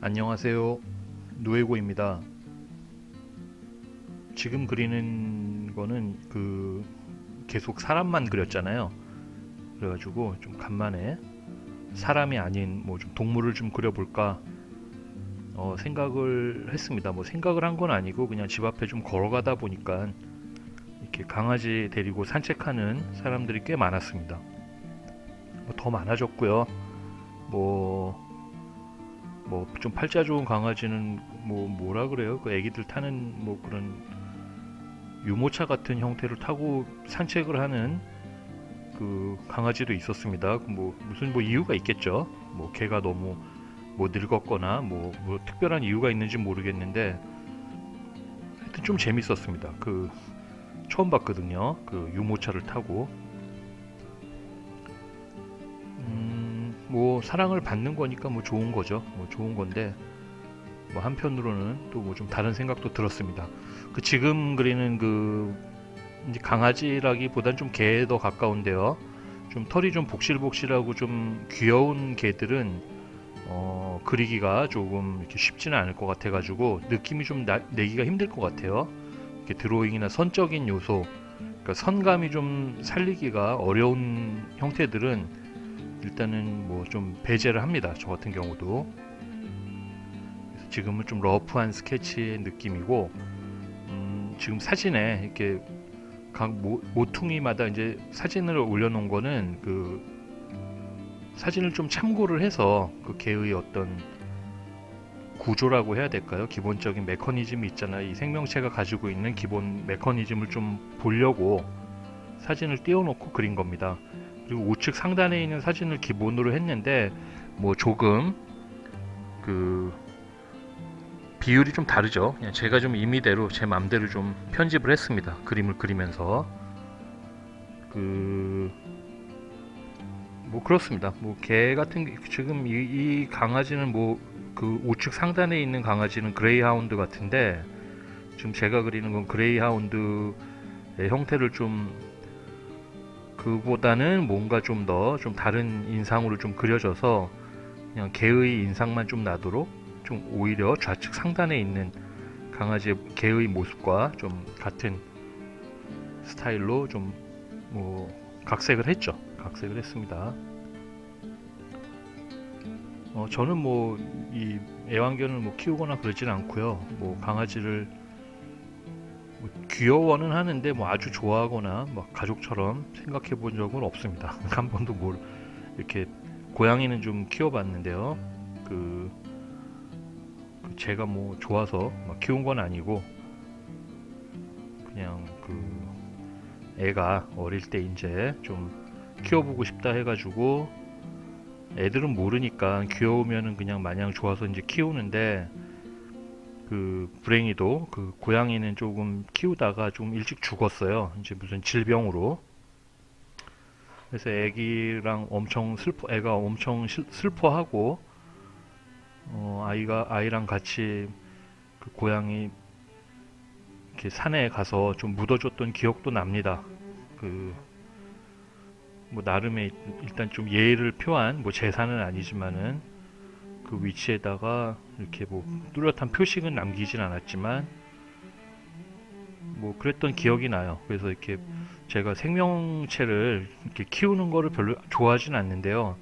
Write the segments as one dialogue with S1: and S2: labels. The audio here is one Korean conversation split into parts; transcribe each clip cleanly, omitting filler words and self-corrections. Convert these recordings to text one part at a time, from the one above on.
S1: 안녕하세요. 누에고입니다. 지금 그리는 거는 계속 사람만 그렸잖아요. 그래가지고 좀 간만에 사람이 아닌 뭐 좀 동물을 좀 그려볼까 생각을 했습니다. 뭐 생각을 한 건 아니고 그냥 집 앞에 좀 걸어가다 보니까 이렇게 강아지 데리고 산책하는 사람들이 꽤 많았습니다. 뭐더 많아졌고요. 뭐 좀 팔자 좋은 강아지는 뭐라 그래요? 그 애기들 타는 뭐 그런 유모차 같은 형태를 타고 산책을 하는 그 강아지도 있었습니다. 뭐 무슨 뭐 이유가 있겠죠. 뭐 걔가 너무 뭐 늙었거나 뭐 특별한 이유가 있는지 모르겠는데 하여튼 좀 재밌었습니다. 처음 봤거든요. 그 유모차를 타고 뭐 사랑을 받는 거니까 뭐 좋은 거죠. 뭐 좋은 건데 뭐 한편으로는 또 뭐 좀 다른 생각도 들었습니다. 그 지금 그리는 이제 강아지라기보단 좀 개에 더 가까운데요. 좀 털이 좀 복실복실하고 좀 귀여운 개들은 그리기가 조금 이렇게 쉽지는 않을 것 같아가지고 느낌이 좀 내기가 힘들 것 같아요. 이렇게 드로잉이나 선적인 요소, 그러니까 선감이 좀 살리기가 어려운 형태들은 일단은 뭐 좀 배제를 합니다. 저 같은 경우도. 그래서 지금은 좀 러프한 스케치의 느낌이고, 지금 사진에 이렇게 각 모퉁이마다 이제 사진을 올려놓은 거는 사진을 좀 참고를 해서 그 개의 어떤 구조라고 해야 될까요? 기본적인 메커니즘이 있잖아요. 이 생명체가 가지고 있는 기본 메커니즘을 좀 보려고 사진을 띄워놓고 그린 겁니다. 그리고 우측 상단에 있는 사진을 기본으로 했는데 뭐 조금 그 비율이 좀 다르죠. 그냥 제가 좀 임의대로 제 맘대로 좀 편집을 했습니다. 그림을 그리면서 그 뭐 그렇습니다. 뭐 개 같은 지금 이 강아지는 뭐 그 우측 상단에 있는 강아지는 그레이하운드 같은데 지금 제가 그리는 건 그레이하운드의 형태를 좀 그보다는 뭔가 좀 더 좀 다른 인상으로 좀 그려져서 그냥 개의 인상만 좀 나도록 좀 오히려 좌측 상단에 있는 강아지 개의 모습과 좀 같은 스타일로 좀 뭐 각색을 했죠. 각색을 했습니다. 저는 뭐 이 애완견을 뭐 키우거나 그러진 않고요. 뭐 강아지를 뭐 귀여워는 하는데 뭐 아주 좋아하거나 막 가족처럼 생각해 본 적은 없습니다. 한 번도 뭘 이렇게 고양이는 좀 키워봤는데요. 그, 제가 뭐 좋아서 막 키운 건 아니고 그냥 애가 어릴 때 이제 좀 키워보고 싶다 해가지고 애들은 모르니까 귀여우면은 그냥 마냥 좋아서 이제 키우는데 불행히도 그 고양이는 조금 키우다가 좀 일찍 죽었어요. 이제 무슨 질병으로. 그래서 애가 엄청 슬퍼하고 아이랑 같이 그 고양이 이렇게 산에 가서 좀 묻어줬던 기억도 납니다. 그 뭐 나름의 일단 좀 예의를 표한 뭐 제사는 아니지만은 그 위치에다가 이렇게 뭐 뚜렷한 표식은 남기진 않았지만 뭐 그랬던 기억이 나요. 그래서 이렇게 제가 생명체를 이렇게 키우는 거를 별로 좋아하진 않는데요.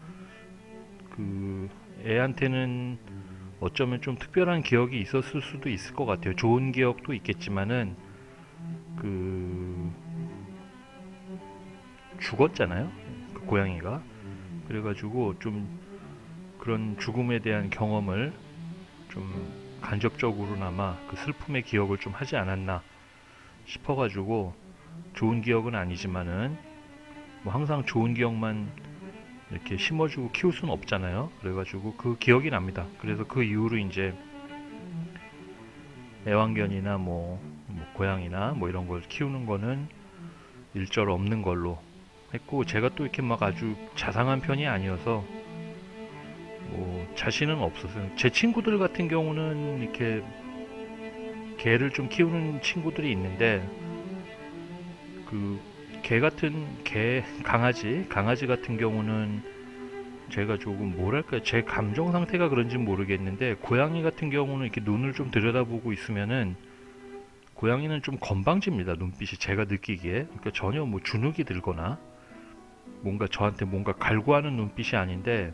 S1: 그 애한테는 어쩌면 좀 특별한 기억이 있었을 수도 있을 것 같아요. 좋은 기억도 있겠지만은 그 죽었잖아요. 그 고양이가. 그래가지고 좀 그런 죽음에 대한 경험을 좀 간접적으로나마 그 슬픔의 기억을 좀 하지 않았나 싶어가지고 좋은 기억은 아니지만은 뭐 항상 좋은 기억만 이렇게 심어주고 키울 수는 없잖아요. 그래가지고 그 기억이 납니다. 그래서 그 이후로 이제 애완견이나 뭐 고양이나 뭐 이런 걸 키우는 거는 일절 없는 걸로 했고 제가 또 이렇게 막 아주 자상한 편이 아니어서 뭐 자신은 없었어요. 제 친구들 같은 경우는 이렇게 개를 좀 키우는 친구들이 있는데 그 개 같은 강아지 같은 경우는 제가 조금 뭐랄까 제 감정 상태가 그런지 모르겠는데 고양이 같은 경우는 이렇게 눈을 좀 들여다보고 있으면은 고양이는 좀 건방집니다. 눈빛이 제가 느끼기에. 그러니까 전혀 뭐 주눅이 들거나 뭔가 저한테 뭔가 갈구하는 눈빛이 아닌데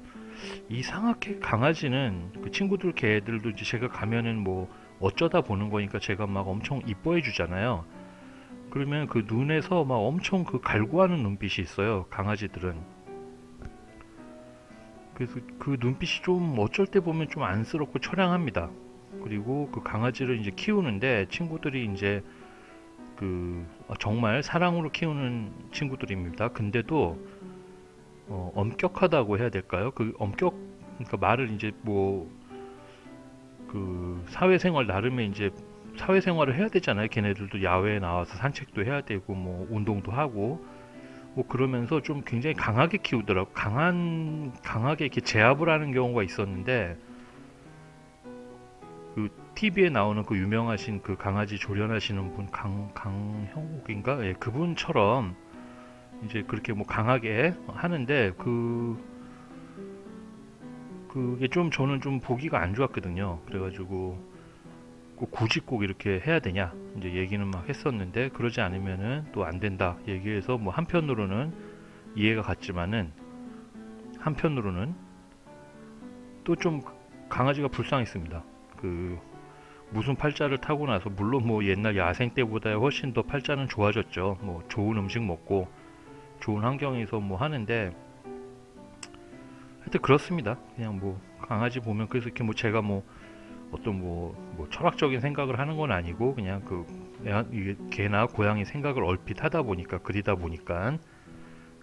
S1: 이상하게 강아지는 그 친구들 개들도 이제 제가 가면은 뭐 어쩌다 보는 거니까 제가 막 엄청 이뻐해 주잖아요. 그러면 그 눈에서 막 엄청 그 갈구하는 눈빛이 있어요. 강아지들은. 그래서 그 눈빛이 좀 어쩔 때 보면 좀 안쓰럽고 처량합니다. 그리고 그 강아지를 이제 키우는데 친구들이 이제 그 정말 사랑으로 키우는 친구들입니다. 근데도 엄격하다고 해야 될까요? 그 엄격 그러니까 말을 이제 뭐 그 사회생활 나름의 이제 사회생활을 해야 되잖아요. 걔네들도 야외에 나와서 산책도 해야 되고 뭐 운동도 하고 뭐 그러면서 좀 굉장히 강하게 키우더라고. 강하게 이렇게 제압을 하는 경우가 있었는데 그 TV에 나오는 그 유명하신 그 강아지 조련하시는 분 강형욱인가? 예, 그분처럼 이제 그렇게 뭐 강하게 하는데 그게 좀 저는 좀 보기가 안 좋았거든요. 그래가지고 꼭 굳이 꼭 이렇게 해야 되냐 이제 얘기는 막 했었는데 그러지 않으면은 또 안 된다 얘기해서 뭐 한편으로는 이해가 갔지만은 한편으로는 또 좀 강아지가 불쌍했습니다. 그 무슨 팔자를 타고 나서 물론 뭐 옛날 야생 때보다 훨씬 더 팔자는 좋아졌죠. 뭐 좋은 음식 먹고 좋은 환경에서 뭐 하는데 하여튼 그렇습니다. 그냥 뭐 강아지 보면 그래서 이렇게 뭐 제가 뭐 어떤 뭐 철학적인 생각을 하는 건 아니고 그냥 그 이게 개나 고양이 생각을 얼핏 하다 보니까 그리다 보니까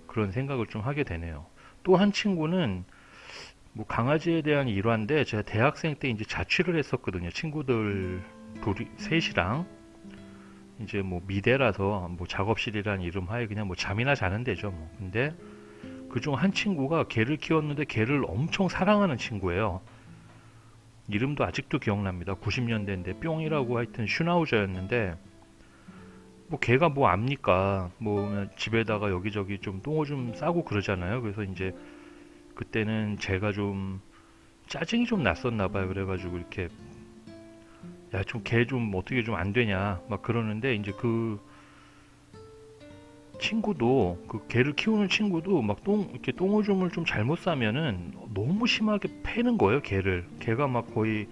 S1: 그런 생각을 좀 하게 되네요. 또 한 친구는 뭐 강아지에 대한 일화인데 제가 대학생 때 이제 자취를 했었거든요. 친구들 둘이 셋이랑 이제 뭐 미대라서 뭐 작업실이라는 이름 하에 그냥 뭐 잠이나 자는 데죠. 뭐 근데 그중 한 친구가 개를 키웠는데 개를 엄청 사랑하는 친구예요. 이름도 아직도 기억납니다. 90년대인데 뿅이라고 하여튼 슈나우저였는데 뭐 걔가 뭐 압니까? 뭐 집에다가 여기저기 좀 똥오줌 싸고 그러잖아요. 그래서 이제 그때는 제가 좀 짜증이 좀 났었나 봐요. 그래가지고 이렇게 야 좀 걔 좀 어떻게 좀 안 되냐 막 그러는데 이제 그 친구도 그 개를 키우는 친구도 막 이렇게 똥오줌을 좀 잘못 싸면은 너무 심하게 패는 거예요. 걔가 막 거의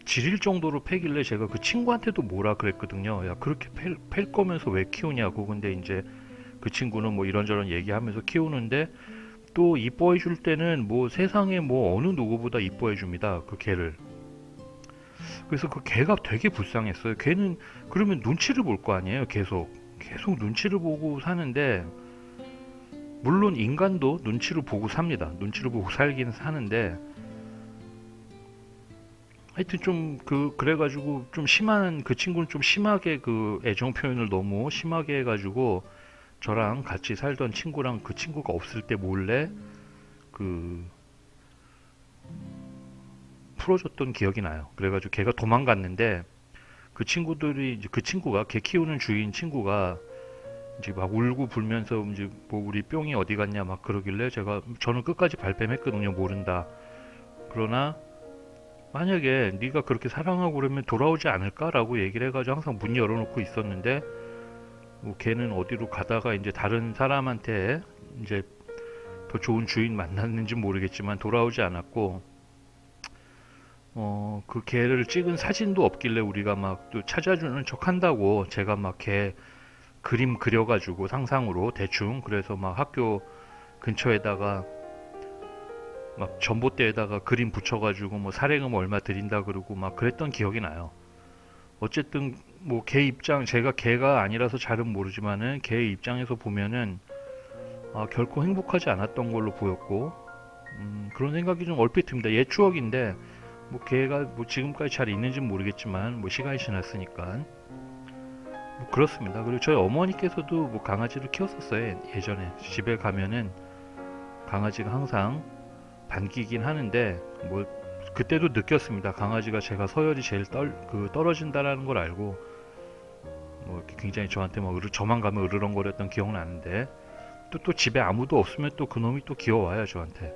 S1: 지릴 정도로 패길래 제가 그 친구한테도 뭐라 그랬거든요. 야 그렇게 팰 거면서 왜 키우냐고. 근데 이제 그 친구는 뭐 이런저런 얘기하면서 키우는데 또 이뻐해 줄 때는 뭐 세상에 뭐 어느 누구보다 이뻐해 줍니다. 그 개를. 그래서 그 개가 되게 불쌍했어요. 걔는 그러면 눈치를 볼 거 아니에요. 계속 눈치를 보고 사는데 물론 인간도 눈치를 보고 삽니다. 눈치를 보고 살긴 사는데 하여튼 좀 그래가지고 좀 심한 그 친구는 좀 심하게 그 애정 표현을 너무 심하게 해가지고 저랑 같이 살던 친구랑 그 친구가 없을 때 몰래 그 풀어줬던 기억이 나요. 그래가지고 걔가 도망갔는데 그 친구들이 이제 그 친구가 걔 키우는 주인 친구가 이제 막 울고 불면서 이제 뭐 우리 뿅이 어디 갔냐 막 그러길래 저는 끝까지 발뺌했거든요. 모른다. 그러나 만약에 네가 그렇게 사랑하고 그러면 돌아오지 않을까라고 얘기를 해가지고 항상 문 열어놓고 있었는데 뭐 걔는 어디로 가다가 이제 다른 사람한테 이제 더 좋은 주인 만났는지 모르겠지만 돌아오지 않았고 그 개를 찍은 사진도 없길래 우리가 막 또 찾아주는 척 한다고 제가 막 걔 그림 그려가지고 상상으로 대충 그래서 막 학교 근처에다가 막 전봇대에다가 그림 붙여가지고 뭐 사례금 얼마 드린다 그러고 막 그랬던 기억이 나요. 어쨌든 뭐 걔 입장 제가 걔가 아니라서 잘은 모르지만은 걔 입장에서 보면은 결코 행복하지 않았던 걸로 보였고 그런 생각이 좀 얼핏 듭니다. 옛 추억인데 뭐 걔가 뭐 지금까지 잘 있는지는 모르겠지만 뭐 시간이 지났으니까 뭐 그렇습니다. 그리고 저희 어머니께서도 뭐 강아지를 키웠었어요. 예전에 집에 가면은 강아지가 항상 반기긴 하는데 뭐 그때도 느꼈습니다. 강아지가 제가 서열이 제일 떨어진다라는 걸 알고 뭐 이렇게 굉장히 저한테 막 저만 가면 으르렁거렸던 기억은 나는데 또 집에 아무도 없으면 또 그놈이 또 귀여워요 저한테.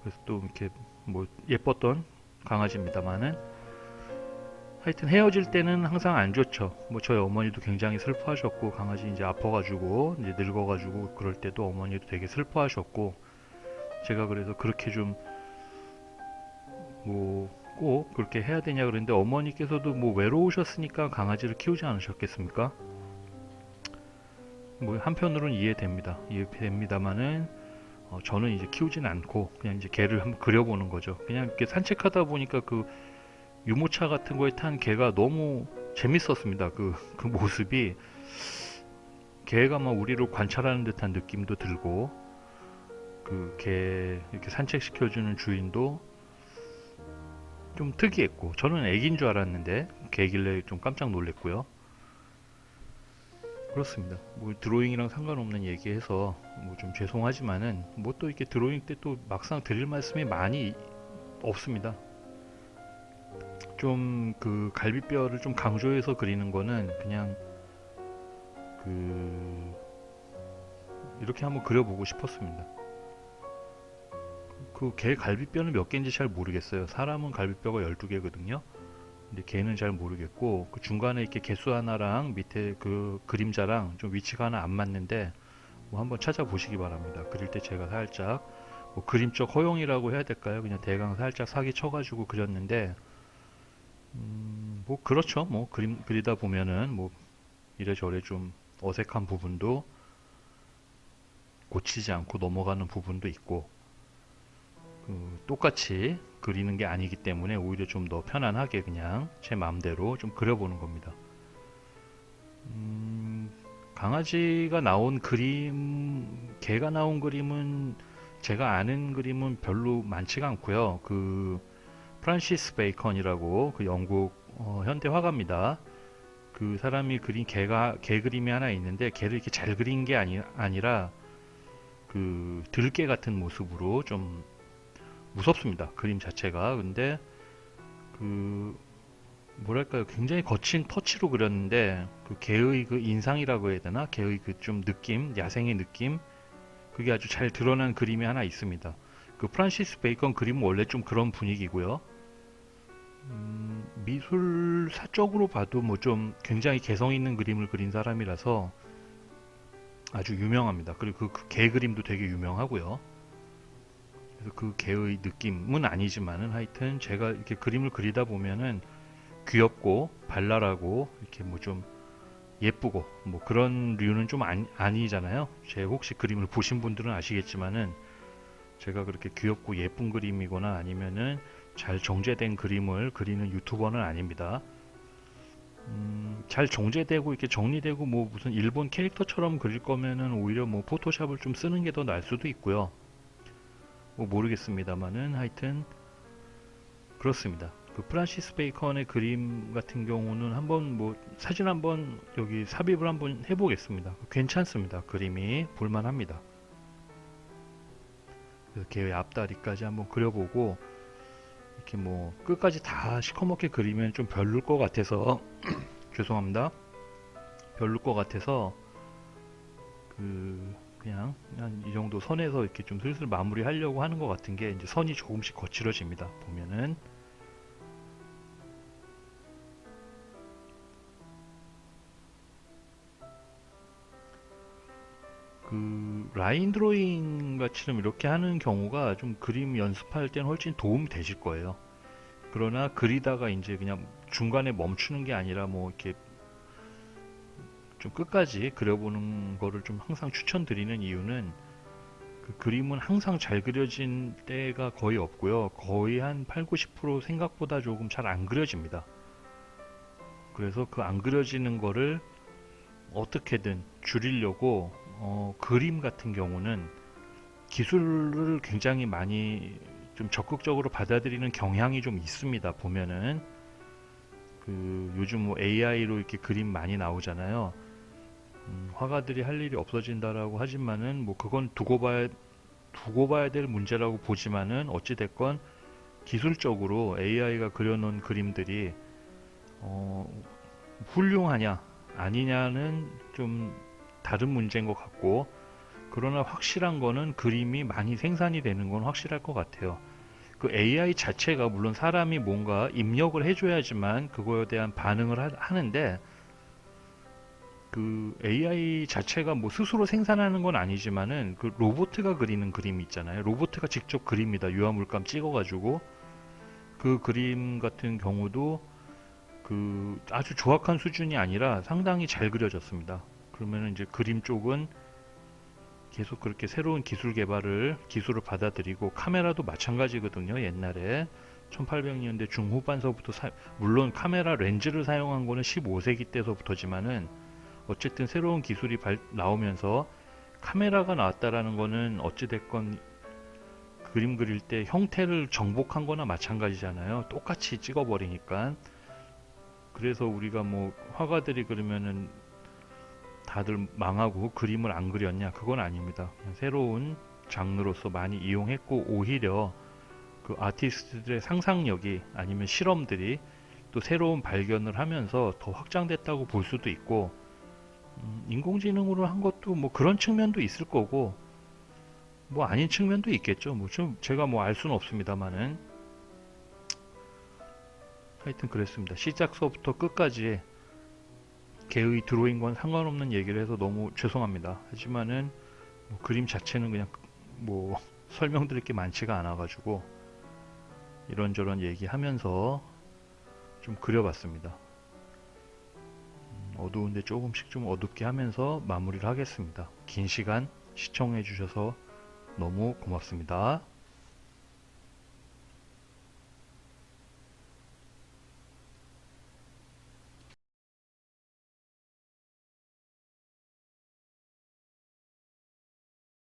S1: 그래서 또 이렇게 뭐 예뻤던 강아지입니다만은 하여튼 헤어질 때는 항상 안 좋죠. 뭐 저희 어머니도 굉장히 슬퍼하셨고 강아지 이제 아파가지고 이제 늙어가지고 그럴 때도 어머니도 되게 슬퍼하셨고 제가 그래서 그렇게 좀 뭐 꼭 그렇게 해야 되냐 그랬는데 어머니께서도 뭐 외로우셨으니까 강아지를 키우지 않으셨겠습니까? 뭐 한편으로는 이해됩니다. 이해됩니다만은 저는 이제 키우진 않고 그냥 이제 개를 한번 그려보는 거죠. 그냥 이렇게 산책하다 보니까 그 유모차 같은 거에 탄 개가 너무 재밌었습니다. 그 모습이 개가 막 우리를 관찰하는 듯한 느낌도 들고 그 개 이렇게 산책시켜주는 주인도 좀 특이했고 저는 애기인 줄 알았는데 개길래 좀 깜짝 놀랐고요. 그렇습니다. 뭐 드로잉이랑 상관없는 얘기해서 뭐 좀 죄송하지만은 뭐 또 이렇게 드로잉 때 또 막상 드릴 말씀이 많이 없습니다. 좀 그 갈비뼈를 좀 강조해서 그리는 거는 그냥 그 이렇게 한번 그려보고 싶었습니다. 그 개 갈비뼈는 몇 개인지 잘 모르겠어요. 사람은 갈비뼈가 12개거든요. 근데 개는 잘 모르겠고 그 중간에 이렇게 개수 하나랑 밑에 그 그림자랑 좀 위치가 하나 안 맞는데 뭐 한번 찾아보시기 바랍니다. 그릴 때 제가 살짝 뭐 그림적 허용이라고 해야 될까요? 그냥 대강 살짝 사기 쳐가지고 그렸는데 뭐 그렇죠. 뭐 그림 그리다 보면은 뭐 이래저래 좀 어색한 부분도 고치지 않고 넘어가는 부분도 있고 똑같이 그리는 게 아니기 때문에 오히려 좀 더 편안하게 그냥 제 마음대로 좀 그려보는 겁니다. 강아지가 나온 그림, 개가 나온 그림은 제가 아는 그림은 별로 많지가 않고요. 그 프란시스 베이컨이라고 그 영국 현대 화가입니다. 그 사람이 그린 개 그림이 하나 있는데 개를 이렇게 잘 그린 게 아니라 그 들개 같은 모습으로 좀 무섭습니다. 그림 자체가. 근데 그 뭐랄까요, 굉장히 거친 터치로 그렸는데 그 개의 그 인상이라고 해야 되나, 개의 그 좀 느낌, 야생의 느낌, 그게 아주 잘 드러난 그림이 하나 있습니다. 그 프란시스 베이컨 그림은 원래 좀 그런 분위기고요. 미술사적으로 봐도 뭐 좀 굉장히 개성 있는 그림을 그린 사람이라서 아주 유명합니다. 그리고 그 개 그림도 되게 유명하고요. 그래서 그 개의 느낌은 아니지만은 하여튼 제가 이렇게 그림을 그리다 보면은 귀엽고 발랄하고 이렇게 뭐 좀 예쁘고 뭐 그런 류는 좀 아니잖아요. 제 혹시 그림을 보신 분들은 아시겠지만은 제가 그렇게 귀엽고 예쁜 그림이거나 아니면은 잘 정제된 그림을 그리는 유튜버는 아닙니다. 잘 정제되고 이렇게 정리되고 뭐 무슨 일본 캐릭터처럼 그릴 거면은 오히려 뭐 포토샵을 좀 쓰는 게 더 나을 수도 있고요. 뭐 모르겠습니다만은 하여튼 그렇습니다. 그 프란시스 베이컨의 그림 같은 경우는 한번 뭐 사진 한번 여기 삽입을 한번 해보겠습니다. 괜찮습니다. 그림이 볼만합니다. 그래서 개의 앞다리까지 한번 그려보고 이렇게 뭐 끝까지 다 시커멓게 그리면 좀 별로일 것 같아서 죄송합니다. 별로일 것 같아서 그냥 이 정도 선에서 이렇게 좀 슬슬 마무리하려고 하는 것 같은 게 이제 선이 조금씩 거칠어집니다. 보면은 그 라인 드로잉 같이는 이렇게 하는 경우가 좀 그림 연습할 때는 훨씬 도움이 되실 거예요. 그러나 그리다가 이제 그냥 중간에 멈추는 게 아니라 뭐 이렇게 좀 끝까지 그려보는 거를 좀 항상 추천드리는 이유는 그 그림은 항상 잘 그려진 때가 거의 없고요. 거의 한 8, 90% 생각보다 조금 잘 안 그려집니다. 그래서 그 안 그려지는 거를 어떻게든 줄이려고 그림 같은 경우는 기술을 굉장히 많이 좀 적극적으로 받아들이는 경향이 좀 있습니다. 보면은 그 요즘 뭐 AI로 이렇게 그림 많이 나오잖아요. 화가들이 할 일이 없어진다라고 하지만은 뭐 그건 두고 봐야 될 문제라고 보지만은 어찌 됐건 기술적으로 AI가 그려놓은 그림들이 훌륭하냐 아니냐는 좀 다른 문제인 것 같고 그러나 확실한 거는 그림이 많이 생산이 되는 건 확실할 것 같아요. 그 AI 자체가 물론 사람이 뭔가 입력을 해줘야지만 그거에 대한 반응을 하는데, 그 AI 자체가 뭐 스스로 생산하는 건 아니지만은 그 로보트가 그리는 그림 있잖아요. 로보트가 직접 그립니다. 유화물감 찍어가지고 그 그림 같은 경우도 그 아주 조악한 수준이 아니라 상당히 잘 그려졌습니다. 그러면 이제 그림 쪽은 계속 그렇게 새로운 기술을 받아들이고, 카메라도 마찬가지거든요. 옛날에 1800년대 중후반서부터 물론 카메라 렌즈를 사용한 거는 15세기 때서부터지만은 어쨌든 새로운 기술이 나오면서 카메라가 나왔다라는 거는 어찌됐건 그림 그릴 때 형태를 정복한 거나 마찬가지잖아요. 똑같이 찍어버리니까. 그래서 우리가 뭐 화가들이 그러면은 다들 망하고 그림을 안 그렸냐? 그건 아닙니다. 그냥 새로운 장르로서 많이 이용했고, 오히려 그 아티스트들의 상상력이 아니면 실험들이 또 새로운 발견을 하면서 더 확장됐다고 볼 수도 있고, 인공지능으로 한 것도 뭐 그런 측면도 있을 거고, 뭐 아닌 측면도 있겠죠. 뭐 좀 제가 뭐 알 수는 없습니다만은, 하여튼 그랬습니다. 시작서부터 끝까지 개의 드로잉과는 상관없는 얘기를 해서 너무 죄송합니다. 하지만은 뭐 그림 자체는 그냥 뭐 설명드릴 게 많지가 않아가지고 이런저런 얘기하면서 좀 그려봤습니다. 어두운데 조금씩 좀 어둡게 하면서 마무리를 하겠습니다. 긴 시간 시청해 주셔서 너무 고맙습니다.